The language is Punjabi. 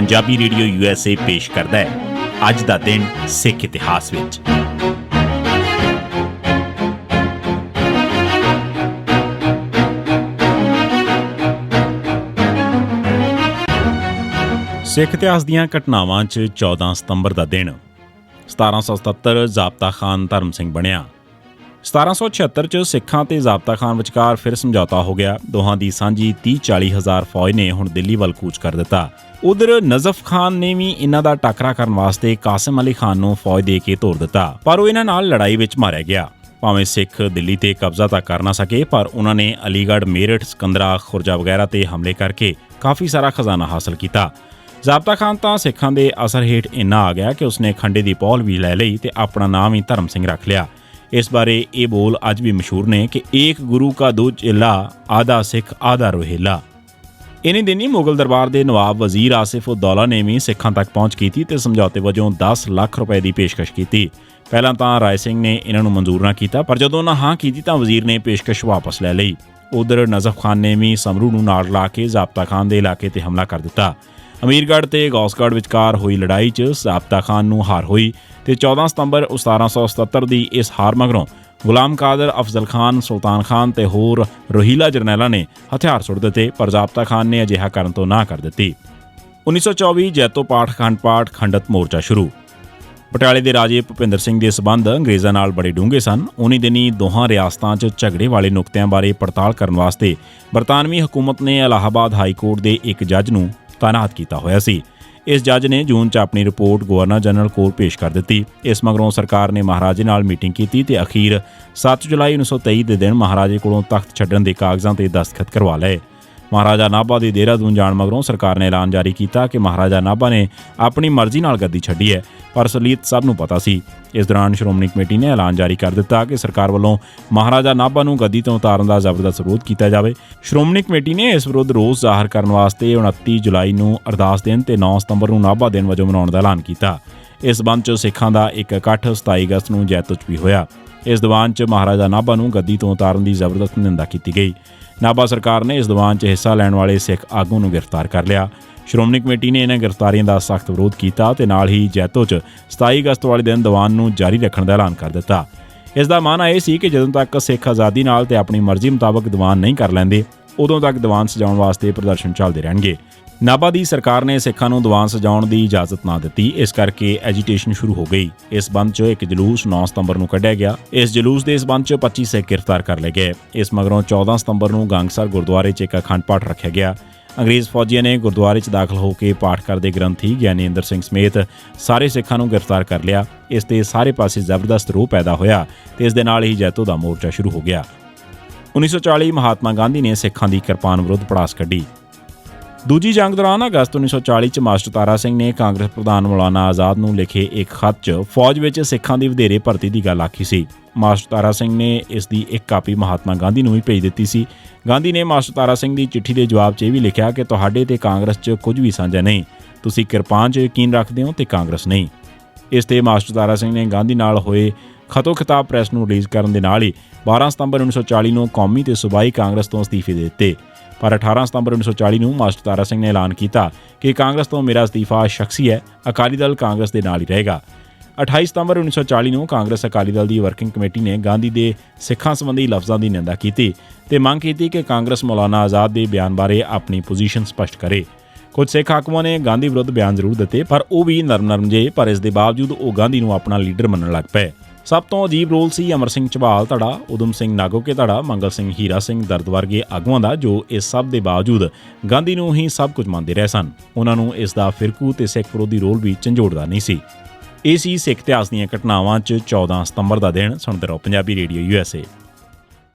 पंजाबी रेडियो USA पेश करता है अज दा दिन सिख इतिहास विच। सिख इतिहास दीआं घटनावां च 14 सितंबर दा दिन 1777 ਜ਼ਾਬਤਾ ਖਾਨ ਧਰਮ ਸਿੰਘ ਬਣਿਆ। 1776 ਚ ਸਿੱਖਾਂ ਤੇ ਜ਼ਾਬਤਾ ਖਾਨ ਵਿਚਕਾਰ ਫਿਰ ਸਮਝੌਤਾ ਹੋ ਗਿਆ। ਦੋਹਾਂ ਦੀ ਸਾਂਝੀ 30-40 ਹਜ਼ਾਰ ਫੌਜ ਨੇ ਹੁਣ ਦਿੱਲੀ ਵੱਲ ਕੂਚ ਕਰ ਦਿੱਤਾ। ਉਧਰ ਨਜ਼ਫ ਖਾਨ ਨੇ ਵੀ ਇਹਨਾਂ ਦਾ ਟਾਕਰਾ ਕਰਨ ਵਾਸਤੇ ਕਾਸਿਮ ਅਲੀ ਖਾਨ ਨੂੰ ਫੌਜ ਦੇ ਕੇ ਤੋਰ ਦਿੱਤਾ, ਪਰ ਉਹ ਇਹਨਾਂ ਨਾਲ ਲੜਾਈ ਵਿੱਚ ਮਾਰਿਆ ਗਿਆ। ਭਾਵੇਂ ਸਿੱਖ ਦਿੱਲੀ ਤੇ ਕਬਜ਼ਾ ਤਾਂ ਕਰ ਨਾ ਸਕੇ, ਪਰ ਉਹਨਾਂ ਨੇ ਅਲੀਗੜ੍ਹ, ਮੇਰਠ, ਸਿਕੰਦਰਾ, ਖੁਰਜਾ ਵਗੈਰਾ ਤੇ ਹਮਲੇ ਕਰਕੇ ਕਾਫੀ ਸਾਰਾ ਖਜ਼ਾਨਾ ਹਾਸਲ ਕੀਤਾ। ਜ਼ਾਬਤਾ ਖਾਨ ਤਾਂ ਸਿੱਖਾਂ ਦੇ ਅਸਰ ਹੇਠ ਇੰਨਾ ਆ ਗਿਆ ਕਿ ਉਸਨੇ ਖੰਡੇ ਦੀ ਪੌਲ ਵੀ ਲੈ ਲਈ ਤੇ ਆਪਣਾ ਨਾਮ ਹੀ ਧਰਮ ਸਿੰਘ ਰੱਖ ਲਿਆ। ਇਸ ਬਾਰੇ ਇਹ ਬੋਲ ਅੱਜ ਵੀ ਮਸ਼ਹੂਰ ਨੇ ਕਿ ਏਕ ਗੁਰੂ ਕਾ ਦੋ ਚੇਲਾ, ਆਧਾ ਸਿੱਖ ਆਧਾ ਰੋਹਿਲਾ। ਇਨੀ ਦਿਨੀ ਮੁਗਲ ਦਰਬਾਰ ਦੇ ਨਵਾਬ ਵਜ਼ੀਰ ਆਸਿਫ ਉਦ-ਦੌਲਾ ਨੇ ਵੀ ਸਿੱਖਾਂ ਤੱਕ ਪਹੁੰਚ ਕੀਤੀ ਤੇ ਸਮਝੌਤੇ ਵਜੋਂ 10 ਲੱਖ ਰੁਪਏ ਦੀ ਪੇਸ਼ਕਸ਼ ਕੀਤੀ। ਪਹਿਲਾਂ ਤਾਂ ਰਾਏ ਸਿੰਘ ਨੇ ਇਹਨਾਂ ਨੂੰ ਮਨਜ਼ੂਰ ਨਾ ਕੀਤਾ, ਪਰ ਜਦੋਂ ਉਹਨਾਂ ਹਾਂ ਕੀਤੀ ਤਾਂ ਵਜ਼ੀਰ ਨੇ ਪੇਸ਼ਕਸ਼ ਵਾਪਸ ਲੈ ਲਈ। ਉਧਰ ਨਜ਼ਫ ਖਾਨ ਨੇ ਵੀ ਸਮਰੂ ਨੂੰ ਨਾਲ ਲਾ ਕੇ ਜ਼ਾਬਤਾ ਖਾਨ ਦੇ ਇਲਾਕੇ ਤੇ ਹਮਲਾ ਕਰ ਦਿੱਤਾ। ਅਮੀਰਗੜ੍ਹ ਤੇ ਗੌਸਗੜ੍ਹ ਵਿਚਕਾਰ ਹੋਈ ਲੜਾਈ 'ਚ ਜ਼ਾਬਤਾ ਖਾਨ ਨੂੰ ਹਾਰ ਹੋਈ ਤੇ 14 ਸਤੰਬਰ 1777 ਦੀ ਇਸ ਹਾਰ ਮਗਰੋਂ ਗੁਲਾਮ ਕਾਦਰ, ਅਫਜ਼ਲ ਖਾਨ, ਸੁਲਤਾਨ ਖਾਨ ਤੇ ਹੋਰ ਰੋਹੀਲਾ ਜਰਨੈਲਾਂ ਨੇ ਹਥਿਆਰ ਸੁੱਟ ਦਿੱਤੇ, ਪਰ ਜ਼ਾਬਤਾ ਖਾਨ ਨੇ ਅਜਿਹਾ ਕਰਨ ਤੋਂ ਨਾ ਕਰ ਦਿੱਤੀ। 1924 ਜੈਤੋ ਪਾਠ ਅਖੰਡ ਪਾਠ ਖੰਡਤ ਮੋਰਚਾ ਸ਼ੁਰੂ। ਪਟਿਆਲੇ ਦੇ ਰਾਜੇ ਭੁਪਿੰਦਰ ਸਿੰਘ ਦੇ ਸਬੰਧ ਅੰਗਰੇਜ਼ਾਂ ਨਾਲ ਬੜੇ ਡੂੰਘੇ ਸਨ। ਉਨੀ ਦਿਨੀ ਦੋਹਾਂ ਰਿਆਸਤਾਂ 'ਚ ਝਗੜੇ ਵਾਲੇ ਨੁਕਤਿਆਂ ਬਾਰੇ ਪੜਤਾਲ ਕਰਨ ਵਾਸਤੇ ਬਰਤਾਨਵੀ ਹਕੂਮਤ ਨੇ ਇਲਾਹਾਬਾਦ ਹਾਈ ਕੋਰਟ ਦੇ ਇੱਕ ਜੱਜ ਨੂੰ ਤਾਇਨਾਤ ਕੀਤਾ ਹੋਇਆ ਸੀ। ਇਸ ਜੱਜ ਨੇ ਜੂਨ 'ਚ ਆਪਣੀ ਰਿਪੋਰਟ ਗਵਰਨਰ ਜਨਰਲ ਕੋਲ ਪੇਸ਼ ਕਰ ਦਿੱਤੀ। ਇਸ ਮਗਰੋਂ ਸਰਕਾਰ ਨੇ ਮਹਾਰਾਜੇ ਨਾਲ ਮੀਟਿੰਗ ਕੀਤੀ ਤੇ ਅਖੀਰ 7 ਜੁਲਾਈ 1923 ਦੇ ਦਿਨ ਮਹਾਰਾਜੇ ਕੋਲੋਂ ਤਖਤ ਛੱਡਣ ਦੇ ਕਾਗਜ਼ਾਂ ਤੇ ਦਸਤਖਤ ਕਰਵਾ ਲਏ। ਮਹਾਰਾਜਾ ਨਾਭਾ ਦੇ ਦੇਹਰਾਦੂਨ ਜਾਣ ਮਗਰੋਂ ਸਰਕਾਰ ਨੇ ਐਲਾਨ ਜਾਰੀ ਕੀਤਾ ਕਿ ਮਹਾਰਾਜਾ ਨਾਭਾ ਨੇ ਆਪਣੀ ਮਰਜ਼ੀ ਨਾਲ ਗੱਦੀ ਛੱਡੀ ਹੈ, ਪਰ ਅਸਲੀਅਤ ਸਭ ਨੂੰ ਪਤਾ ਸੀ। ਇਸ ਦੌਰਾਨ ਸ਼੍ਰੋਮਣੀ ਕਮੇਟੀ ਨੇ ਐਲਾਨ ਜਾਰੀ ਕਰ ਦਿੱਤਾ ਕਿ ਸਰਕਾਰ ਵੱਲੋਂ ਮਹਾਰਾਜਾ ਨਾਭਾ ਨੂੰ ਗੱਦੀ ਤੋਂ ਉਤਾਰਨ ਦਾ ਜ਼ਬਰਦਸਤ ਵਿਰੋਧ ਕੀਤਾ ਜਾਵੇ। ਸ਼੍ਰੋਮਣੀ ਕਮੇਟੀ ਨੇ ਇਸ ਵਿਰੁੱਧ ਰੋਸ ਜ਼ਾਹਰ ਕਰਨ ਵਾਸਤੇ 29 ਜੁਲਾਈ ਨੂੰ ਅਰਦਾਸ ਦਿਨ ਤੇ 9 ਸਤੰਬਰ ਨੂੰ ਨਾਭਾ ਦਿਨ ਵਜੋਂ ਮਨਾਉਣ ਦਾ ਐਲਾਨ ਕੀਤਾ। ਇਸ ਸੰਬੰਧ 'ਚ ਸਿੱਖਾਂ ਦਾ ਇੱਕ ਇਕੱਠ 27 ਅਗਸਤ ਨੂੰ ਜੈਤੋ 'ਚ ਵੀ ਹੋਇਆ। ਇਸ ਦੀਵਾਨ 'ਚ ਮਹਾਰਾਜਾ ਨਾਭਾ ਨੂੰ ਗੱਦੀ ਤੋਂ ਉਤਾਰਨ ਦੀ ਜ਼ਬਰਦਸਤ ਨਿੰਦਾ ਕੀਤੀ ਗਈ। ਨਾਭਾ ਸਰਕਾਰ ਨੇ ਇਸ ਦੀਵਾਨ 'ਚ ਹਿੱਸਾ ਲੈਣ ਵਾਲੇ ਸਿੱਖ ਆਗੂ ਨੂੰ ਗ੍ਰਿਫਤਾਰ ਕਰ ਲਿਆ। ਸ਼੍ਰੋਮਣੀ ਕਮੇਟੀ ਨੇ ਇਹਨਾਂ ਗ੍ਰਿਫਤਾਰੀਆਂ ਦਾ ਸਖਤ ਵਿਰੋਧ ਕੀਤਾ ਤੇ ਨਾਲ ਹੀ ਜੈਤੋ 'ਚ 27 ਅਗਸਤ ਵਾਲੇ ਦਿਨ ਦੀਵਾਨ ਨੂੰ ਜਾਰੀ ਰੱਖਣ ਦਾ ਐਲਾਨ ਕਰ ਦਿੱਤਾ। ਇਸ ਦਾ ਮਾਨਾ ਇਹ ਸੀ ਕਿ ਜਦੋਂ ਤੱਕ ਸਿੱਖ ਆਜ਼ਾਦੀ ਨਾਲ ਤੇ ਆਪਣੀ ਮਰਜ਼ੀ ਮੁਤਾਬਕ ਦੀਵਾਨ ਨਹੀਂ ਕਰ ਲੈਂਦੇ, ਉਦੋਂ ਤੱਕ ਦੀਵਾਨ ਸਜਾਉਣ ਵਾਸਤੇ ਪ੍ਰਦਰਸ਼ਨ ਚੱਲਦੇ ਰਹਿਣਗੇ। ਨਾਭਾ ਦੀ ਸਰਕਾਰ ਨੇ ਸਿੱਖਾਂ ਨੂੰ ਦੀਵਾਨ ਸਜਾਉਣ ਦੀ ਇਜਾਜ਼ਤ ਨਾ ਦਿੱਤੀ, ਇਸ ਕਰਕੇ ਐਜੀਟੇਸ਼ਨ ਸ਼ੁਰੂ ਹੋ ਗਈ। ਇਸ ਸੰਬੰਧ 'ਚ ਇੱਕ ਜਲੂਸ 9 ਸਤੰਬਰ ਨੂੰ ਕੱਢਿਆ ਗਿਆ। ਇਸ ਜਲੂਸ ਦੇ ਸੰਬੰਧ 'ਚ 25 ਸਿੱਖ ਗ੍ਰਿਫਤਾਰ ਕਰ ਲਏ ਗਏ। ਇਸ ਮਗਰੋਂ 14 ਸਤੰਬਰ ਨੂੰ ਗੰਗਸਰ ਗੁਰਦੁਆਰੇ 'ਚ ਇੱਕ ਅਖੰਡ ਪਾਠ ਰੱਖਿਆ ਗਿਆ। ਅੰਗਰੇਜ਼ ਫੌਜੀਆਂ ਨੇ ਗੁਰਦੁਆਰੇ 'ਚ ਦਾਖਲ ਹੋ ਕੇ ਪਾਠ ਕਰਦੇ ਗ੍ਰੰਥੀ ਗਿਆਨੀ ਇੰਦਰ ਸਿੰਘ ਸਮੇਤ ਸਾਰੇ ਸਿੱਖਾਂ ਨੂੰ ਗ੍ਰਿਫਤਾਰ ਕਰ ਲਿਆ। ਇਸ ਤੇ ਸਾਰੇ ਪਾਸੇ ਜ਼ਬਰਦਸਤ ਰੋਹ ਪੈਦਾ ਹੋਇਆ ਤੇ ਇਸ ਦੇ ਨਾਲ ਹੀ ਜੈਤੋ ਦਾ ਮੋਰਚਾ ਸ਼ੁਰੂ ਹੋ ਗਿਆ। 1940 ਮਹਾਤਮਾ ਗਾਂਧੀ ਨੇ ਸਿੱਖਾਂ ਦੀ ਕਿਰਪਾਨ ਵਿਰੁੱਧ ਪੜਾਸ ਕੱਢੀ। ਦੂਜੀ ਜੰਗ ਦੌਰਾਨ ਅਗਸਤ 1940 'ਚ ਮਾਸਟਰ ਤਾਰਾ ਸਿੰਘ ਨੇ ਕਾਂਗਰਸ ਪ੍ਰਧਾਨ ਮੌਲਾਨਾ ਆਜ਼ਾਦ ਨੂੰ ਲਿਖੇ ਇੱਕ ਖੱਤ 'ਚ ਫੌਜ ਵਿੱਚ ਸਿੱਖਾਂ ਦੀ ਵਧੇਰੇ ਭਰਤੀ ਦੀ ਗੱਲ ਆਖੀ ਸੀ। ਮਾਸਟਰ ਤਾਰਾ ਸਿੰਘ ਨੇ ਇਸ ਦੀ ਇੱਕ ਕਾਪੀ ਮਹਾਤਮਾ ਗਾਂਧੀ ਨੂੰ ਵੀ ਭੇਜ ਦਿੱਤੀ ਸੀ। ਗਾਂਧੀ ਨੇ ਮਾਸਟਰ ਤਾਰਾ ਸਿੰਘ ਦੀ ਚਿੱਠੀ ਦੇ ਜਵਾਬ 'ਚ ਇਹ ਵੀ ਲਿਖਿਆ ਕਿ ਤੁਹਾਡੇ ਤੇ ਕਾਂਗਰਸ 'ਚ ਕੁਝ ਵੀ ਸਾਂਝਾ ਨਹੀਂ, ਤੁਸੀਂ ਕਿਰਪਾਨ 'ਚ ਯਕੀਨ ਰੱਖਦੇ ਹੋ ਤੇ ਕਾਂਗਰਸ ਨਹੀਂ। ਇਸ ਤੇ ਮਾਸਟਰ ਤਾਰਾ ਸਿੰਘ ਨੇ ਗਾਂਧੀ ਨਾਲ ਹੋਏ ਖਤੋ ਖਿਤਾਬ ਪ੍ਰੈਸ ਨੂੰ ਰਿਲੀਜ਼ ਕਰਨ ਦੇ ਨਾਲ ਹੀ 12 ਸਤੰਬਰ 1940 ਨੂੰ ਕੌਮੀ ਤੇ ਸੂਬਾਈ ਕਾਂਗਰਸ ਤੋਂ ਅਸਤੀਫੇ ਦੇ ਦਿੱਤੇ। ਪਰ 18 ਸਤੰਬਰ 1940 ਨੂੰ ਮਾਸਟਰ ਤਾਰਾ ਸਿੰਘ ਨੇ ਐਲਾਨ ਕੀਤਾ ਕਿ ਕਾਂਗਰਸ ਤੋਂ ਮੇਰਾ ਅਸਤੀਫਾ ਸ਼ਖਸੀ ਹੈ, ਅਕਾਲੀ ਦਲ ਕਾਂਗਰਸ ਦੇ ਨਾਲ ਹੀ ਰਹੇਗਾ। 28 ਸਤੰਬਰ 1940 ਨੂੰ ਕਾਂਗਰਸ ਅਕਾਲੀ ਦਲ ਦੀ ਵਰਕਿੰਗ ਕਮੇਟੀ ਨੇ ਗਾਂਧੀ ਦੇ ਸਿੱਖਾਂ ਸੰਬੰਧੀ ਲਫ਼ਜ਼ਾਂ ਦੀ ਨਿੰਦਾ ਕੀਤੀ ਤੇ ਮੰਗ ਕੀਤੀ ਕਿ ਕਾਂਗਰਸ ਮੌਲਾਨਾ ਆਜ਼ਾਦ ਦੇ ਬਿਆਨ ਬਾਰੇ ਆਪਣੀ ਪੋਜੀਸ਼ਨ ਸਪਸ਼ਟ ਕਰੇ। ਕੁਝ ਸਿੱਖ ਆਗੂਆਂ ਨੇ ਗਾਂਧੀ ਵਿਰੁੱਧ ਬਿਆਨ ਜ਼ਰੂਰ ਦਿੱਤੇ, ਪਰ ਉਹ ਵੀ ਨਰਮ ਜੇ, ਪਰ ਇਸ ਦੇ ਬਾਵਜੂਦ ਉਹ ਗਾਂਧੀ ਨੂੰ ਆਪਣਾ ਲੀਡਰ ਮੰਨਣ ਲੱਗ ਪਏ। ਸਭ ਤੋਂ ਅਜੀਬ ਰੋਲ ਸੀ ਅਮਰ ਸਿੰਘ ਝਬਾਲ ਧੜਾ, ਉਦਮ ਸਿੰਘ ਨਾਗੋਕੇ ਧੜਾ, ਮੰਗਲ ਸਿੰਘ ਹੀਰਾ ਸਿੰਘ ਦਰਦ ਵਰਗੇ ਆਗੂਆਂ ਦਾ, ਜੋ ਇਸ ਸਭ ਦੇ ਬਾਵਜੂਦ ਗਾਂਧੀ ਨੂੰ ਹੀ ਸਭ ਕੁਝ ਮੰਨਦੇ ਰਹੇ ਸਨ। ਉਹਨਾਂ ਨੂੰ ਇਸ ਦਾ ਫਿਰਕੂ ਤੇ ਸਿੱਖ ਵਿਰੋਧੀ ਰੋਲ ਵੀ ਝੰਜੋੜਦਾ ਨਹੀਂ ਸੀ। ਇਹ ਸੀ ਸਿੱਖ ਇਤਿਹਾਸ ਦੀਆਂ ਘਟਨਾਵਾਂ 'ਚ 14 ਸਤੰਬਰ ਦਾ ਦਿਨ। ਸੁਣਦੇ ਰਹੋ ਪੰਜਾਬੀ ਰੇਡੀਓ USA।